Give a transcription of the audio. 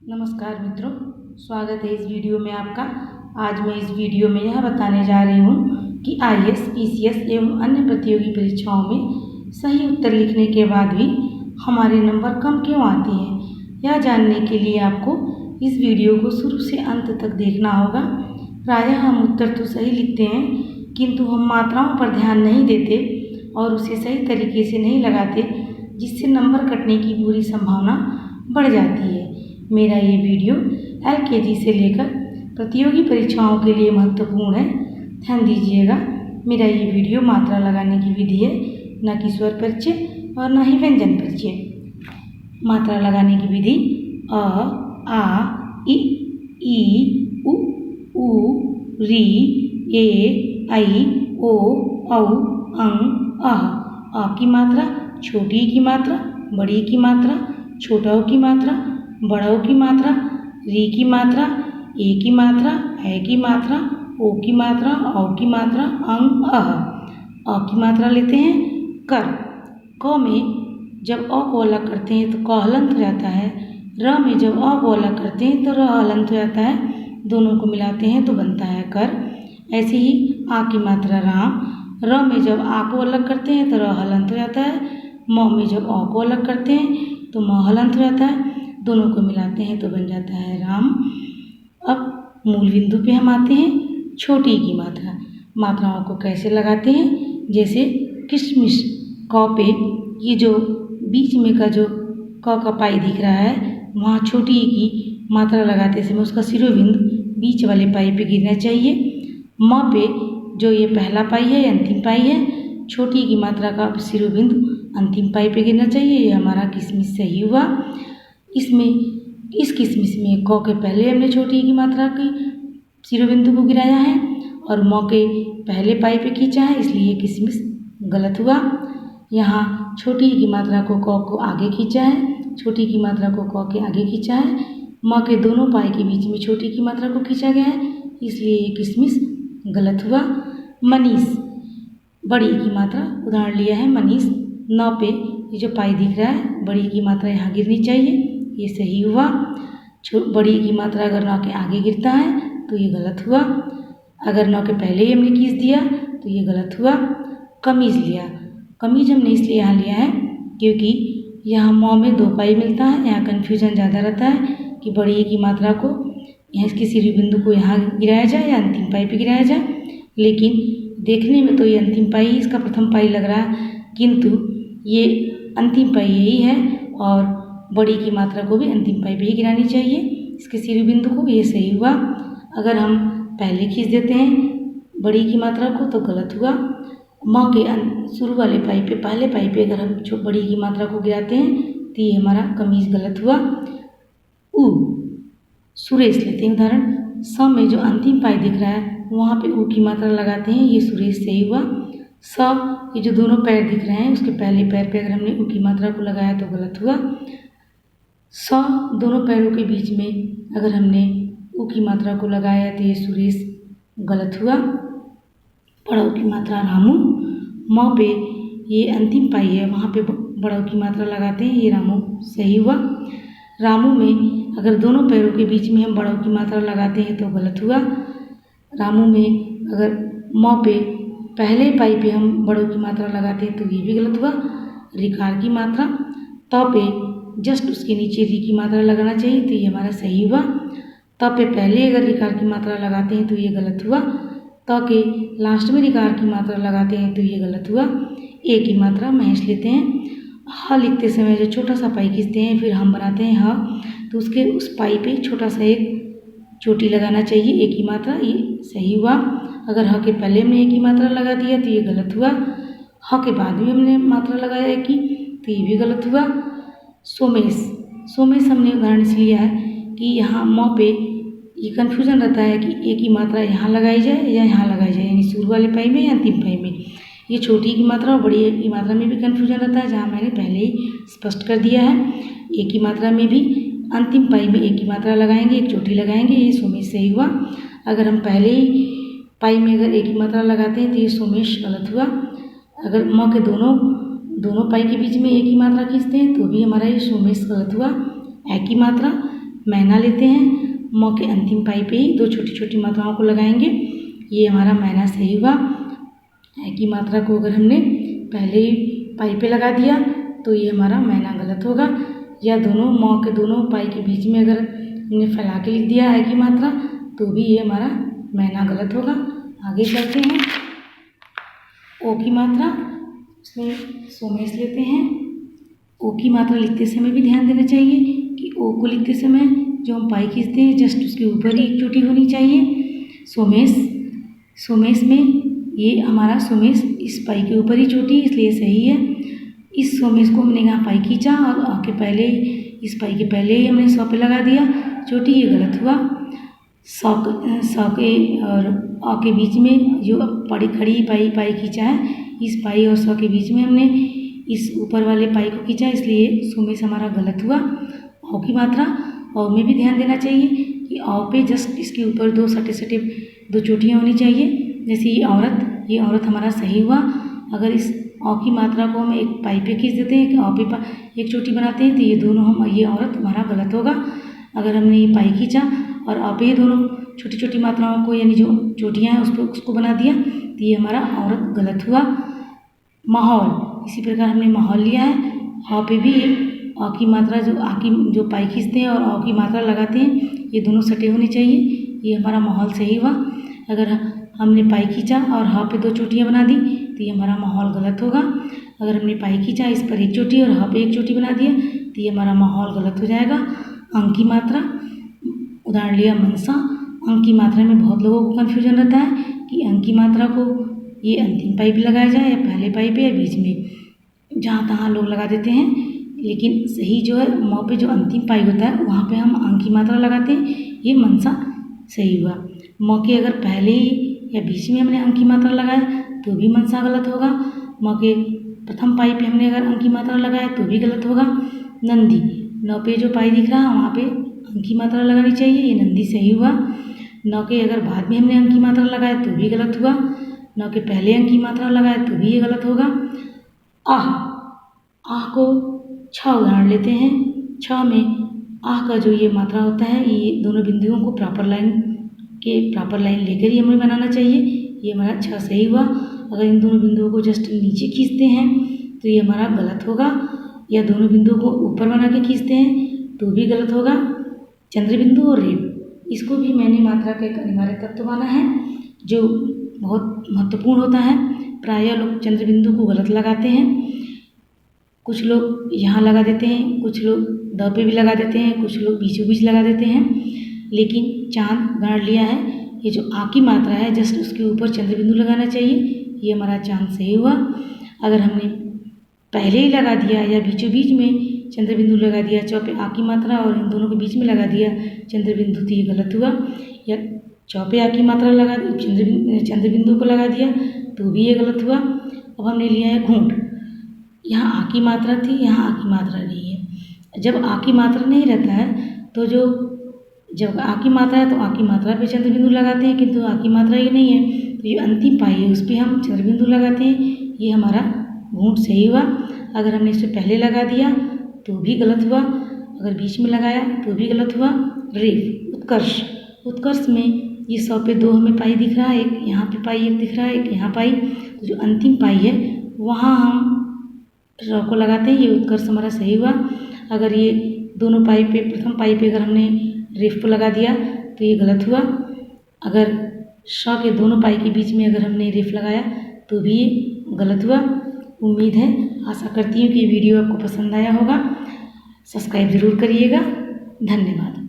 नमस्कार मित्रों, स्वागत है इस वीडियो में आपका। आज मैं इस वीडियो में यह बताने जा रही हूँ कि आईएएस, पीसीएस एवं अन्य प्रतियोगी परीक्षाओं में सही उत्तर लिखने के बाद भी हमारे नंबर कम क्यों आते हैं। यह जानने के लिए आपको इस वीडियो को शुरू से अंत तक देखना होगा। प्रायः हम उत्तर तो सही लिखते हैं, किंतु हम मात्राओं पर ध्यान नहीं देते और उसे सही तरीके से नहीं लगाते, जिससे नंबर कटने की पूरी संभावना बढ़ जाती है। मेरा ये वीडियो एलकेजी से लेकर प्रतियोगी परीक्षाओं के लिए महत्वपूर्ण है, ध्यान दीजिएगा। मेरा ये वीडियो मात्रा लगाने की विधि है, न कि स्वर परिचय और न ही व्यंजन परिचय। मात्रा लगाने की विधि: अ, आ, इ, उ, ऊ, री, ए, ऐ, ओ, औ, अं, अः। अ की मात्रा, छोटी ई की मात्रा, बड़ी ई की मात्रा, छोटा ऊ की मात्रा, बड़ा ऊ की मात्रा, री की मात्रा, ए की मात्रा, ऐ की मात्रा, ओ की मात्रा, औ की मात्रा, अं, अः। अ की मात्रा लेते हैं कर। क में जब अ को अलग करते हैं तो क हलंत हो जाता है। र में जब अ को अलग करते हैं तो र हलंत हो जाता है। दोनों को मिलाते हैं तो बनता है कर। ऐसे ही आ की मात्रा राम। र में जब आ को अलग करते हैं तो र हलंत हो जाता है। म में जब अ को अलग करते हैं तो म हलंत हो जाता है। दोनों को मिलाते हैं तो बन जाता है राम। अब मूल बिंदु पे हम आते हैं, छोटी की मात्रा। मात्राओं को कैसे लगाते हैं, जैसे किशमिश। क पे ये जो बीच में का जो क का पाई दिख रहा है, वहाँ छोटी ई की मात्रा लगाते समय उसका शिरोबिंदु बीच वाले पाई पे गिरना चाहिए। म पे जो ये पहला पाई है, अंतिम पाई है, छोटी ई की मात्रा का शिरोबिंदु अंतिम पाई पे गिरना चाहिए। ये हमारा किशमिश सही हुआ। इसमें इस किशमिश में क के पहले हमने छोटी ई की मात्रा की शिरोबिंदु को गिराया है और म के पहले पाई पे खींचा है, इसलिए किशमिश गलत हुआ। यहाँ छोटी ई की मात्रा को क को आगे खींचा है, छोटी की मात्रा को क के आगे खींचा है। म के दोनों पाई के बीच में छोटी की मात्रा को खींचा गया है, इसलिए ये किशमिश गलत हुआ। मनीष, बड़ी की मात्रा उदाहरण लिया है मनीष। न पे ये जो पाई दिख रहा है, बड़ी की मात्रा यहाँ गिरनी चाहिए, ये सही हुआ। बड़ी की मात्रा अगर न के आगे गिरता है तो ये गलत हुआ। अगर न के पहले ही हमने खींच दिया तो ये गलत हुआ। कमीज लिया। कमीज हमने इसलिए यहाँ लिया है क्योंकि यहाँ म में दो पाई मिलता है, यहाँ कन्फ्यूजन ज़्यादा रहता है कि बड़ी ई की मात्रा को यहाँ इसके शिरोबिंदु को यहाँ गिराया जाए या अंतिम पाई पे गिराया जाए। लेकिन देखने में तो ये अंतिम पाई ही इसका प्रथम पाई लग रहा है, किंतु ये अंतिम पाई यही है और बड़ी की मात्रा को भी अंतिम पाई पे ही गिरानी चाहिए इसके शिरोबिंदु को, ये सही हुआ। अगर हम पहले खींच देते हैं बड़ी की मात्रा को तो गलत हुआ। म के शुरू वाले पाई पे, पहले पाई पे अगर हम बड़ी की मात्रा को गिराते हैं तो ये हमारा कमीज गलत हुआ। उ, सुरेश लेते हैं उदाहरण। स में जो अंतिम पाई दिख रहा है वहाँ पे ऊ की मात्रा लगाते हैं, ये सुरेश सही हुआ। स, ये जो दोनों पैर दिख रहे हैं उसके पहले पैर पे अगर हमने ऊ की मात्रा को लगाया तो गलत हुआ। स, दोनों पैरों के बीच में अगर हमने ऊ की मात्रा को लगाया तो ये सुरेश गलत हुआ। बड़ा ऊ की मात्रा रामू। म पे ये अंतिम पाई है, वहाँ पे बड़ा ऊ की मात्रा लगाते हैं, ये रामू सही हुआ। रामू में अगर दोनों पैरों के बीच में हम बड़ा ऊ की मात्रा लगाते हैं तो गलत हुआ। रामू में अगर म पे पहले पाई पे हम बड़ों की मात्रा लगाते हैं तो ये भी गलत हुआ। रिकार की मात्रा। त पे जस्ट उसके नीचे री की मात्रा लगाना चाहिए तो ये हमारा सही हुआ। त पे पहले अगर रिकार की मात्रा लगाते हैं तो ये गलत हुआ। त के लास्ट में रिकार की मात्रा लगाते हैं तो ये गलत हुआ। ए की मात्रा महेश लेते हैं। ह लिखते समय जो छोटा सा पाई खींचते हैं फिर हम बनाते हैं ह, तो उसके उस पाई पे छोटा सा एक चोटी लगाना चाहिए, ए की मात्रा, ये सही हुआ। अगर ह के पहले हमने ए की मात्रा लगा दिया तो ये गलत हुआ। ह के बाद भी हमने मात्रा लगाया ए की तो ये भी गलत हुआ। सोमेश, सोमेश हमने उदाहरण इसलिए लिया है कि यहाँ म पे ये कन्फ्यूजन रहता है कि ए की मात्रा यहाँ लगाई जाए या यहाँ लगाई जाए, यानी शुरू वाले पाई में या अंतिम पाई में। ये छोटी की मात्रा और बड़ी की मात्रा में भी कन्फ्यूजन रहता है, जहाँ मैंने पहले ही स्पष्ट कर दिया है। ए की मात्रा में भी अंतिम पाई में ए की मात्रा लगाएंगे, एक चोटी लगाएंगे, ये सोमेश सही हुआ। अगर हम पहले ही पाई में अगर ए की मात्रा लगाते हैं तो ये सोमेश गलत हुआ। अगर म के दोनों पाई के बीच में ए की मात्रा खींचते हैं तो भी हमारा ये सोमेश गलत हुआ। ए की मात्रा, मैना लेते हैं, म के अंतिम पाई पे ही 2 छोटी छोटी मात्राओं को लगाएंगे। ये हमारा मैना सही हुआ। है की मात्रा को अगर हमने पहले ही पाई पे लगा दिया तो ये हमारा मैना गलत होगा। या दोनों म के दोनों पाई के बीच में अगर हमने फैला के लिख दिया है की मात्रा तो भी ये हमारा मैना गलत होगा। आगे चलते हैं। ओ की मात्रा, उसमें सोमेश लेते हैं। ओ की मात्रा लिखते समय भी ध्यान देना चाहिए कि ओ को लिखते समय जो हम पाई खींचते हैं जस्ट उसके ऊपर ही एक चोटी होनी चाहिए। सोमेश में ये हमारा सोमेश इस पाई के ऊपर ही चोटी, इसलिए सही है। इस सोमेश को हमने यहाँ पाई खींचा और आ के पहले इस पाई के पहले ही हमने सौ पे लगा दिया चोटी, ये गलत हुआ। सौ के और आ के बीच में जो पड़ी खड़ी पाई खींचा है, इस पाई और सौ के बीच में हमने इस ऊपर वाले पाई को खींचा, इसलिए सोमेश हमारा गलत हुआ। औ की मात्रा, औ में भी ध्यान देना चाहिए कि औ पे जस्ट इसके ऊपर 2 सटे 2 चोटियाँ होनी चाहिए। जैसे ये औरत हमारा सही हुआ। अगर इस औ की मात्रा को हम एक पाई पे खींच देते हैं, औ पे एक चोटी बनाते हैं, तो ये दोनों ये औरत हमारा गलत होगा। अगर हमने ये पाई खींचा और औ पे ये दोनों छोटी छोटी मात्राओं को यानी जो चोटियाँ हैं उसको बना दिया तो ये हमारा औरत गलत हुआ। माहौल, इसी प्रकार हमने माहौल लिया है। औ पे भी औ की मात्रा जो पाई खींचते हैं और औ की मात्रा लगाते हैं, ये दोनों सटे होने चाहिए, ये हमारा माहौल सही हुआ। अगर हमने पाई खींचा और ह पे 2 चोटियाँ बना दी तो ये हमारा माहौल गलत होगा। अगर हमने पाई खींचा इस पर एक चोटी और ह पे एक चोटी बना दिया तो ये हमारा माहौल गलत हो जाएगा। अंक की मात्रा, उदाहरण लिया मनसा। अंक की मात्रा में बहुत लोगों को कन्फ्यूजन रहता है कि अंक की मात्रा को ये अंतिम पाई पे लगाया जाए या पहले पाई पे या बीच में, जहाँ तहाँ लोग लगा देते हैं। लेकिन सही जो है म पे जो अंतिम पाई होता है वहाँ पे हम अंक की मात्रा लगाते हैं, ये मनसा सही हुआ। म के अगर पहले ही या बीच में हमने अंक की मात्रा लगाया तो भी मनसा गलत होगा। म के प्रथम पाई पे हमने अगर अंक की मात्रा लगाया तो भी गलत होगा। नंदी, न पे जो पाई दिख रहा है वहाँ पे अंक की मात्रा लगानी चाहिए, ये नंदी सही हुआ। न के अगर बाद में हमने अंक की मात्रा लगाया तो भी गलत हुआ। न के पहले अंक की मात्रा लगाया तो भी ये गलत होगा। आह को छ उदाहरण लेते हैं। छ में आह का जो ये मात्रा होता है, ये दोनों बिंदुओं को प्रॉपर लाइन लेकर ही हमें बनाना चाहिए, ये हमारा छ सही हुआ। अगर इन दोनों बिंदुओं को जस्ट नीचे खींचते हैं तो ये हमारा गलत होगा, या दोनों बिंदुओं को ऊपर बना के खींचते हैं तो भी गलत होगा। चंद्र बिंदु और रेप, इसको भी मैंने मात्रा का एक अनिवार्य तत्व माना है जो बहुत महत्वपूर्ण होता है। प्रायः लोग चंद्र बिंदु को गलत लगाते हैं, कुछ लोग यहाँ लगा देते हैं, कुछ लोग द पे भी लगा देते हैं, कुछ लोग बीचों बीच लगा देते हैं। लेकिन चांद गण लिया है, ये जो आ की मात्रा है जस्ट उसके ऊपर चंद्र बिंदु लगाना चाहिए, ये हमारा चांद सही हुआ। अगर हमने पहले ही लगा दिया या बीचों बीच में चंद्र बिंदु लगा दिया, चौ पे आ की मात्रा और इन दोनों के बीच में लगा दिया चंद्र बिंदु, तो ये गलत हुआ। या चौ पे आ की मात्रा लगा चंद्र बिंदु को लगा दिया तो भी ये गलत हुआ। अब हमने लिया है घूंट, यहाँ आ की मात्रा थी, यहाँ आ की मात्रा नहीं है। जब आ की मात्रा नहीं रहता है तो जब आ की मात्रा है तो आ की मात्रा पे चंद्र बिंदु लगाते हैं, किंतु आ की मात्रा ये नहीं है तो ये अंतिम पाई है उस पर हम चंद्र बिंदु लगाते हैं, ये हमारा घूंट सही हुआ। अगर हमने इसे पहले लगा दिया तो भी गलत हुआ, अगर बीच में लगाया तो भी गलत हुआ। रेफ, उत्कर्ष में ये 100 पे 2 हमें पाई दिख रहा है, एक यहाँ पे पाई एक दिख रहा है, एक यहाँ पाई, तो जो अंतिम पाई है वहाँ हम र को लगाते हैं, ये उत्कर्ष हमारा सही हुआ। अगर ये दोनों पाई पे प्रथम पाई पे अगर हमने रेफ को लगा दिया तो ये गलत हुआ। अगर श के दोनों पाई के बीच में अगर हमने रेफ लगाया तो भी ये गलत हुआ। उम्मीद है, आशा करती हूँ कि ये वीडियो आपको पसंद आया होगा। सब्सक्राइब ज़रूर करिएगा। धन्यवाद।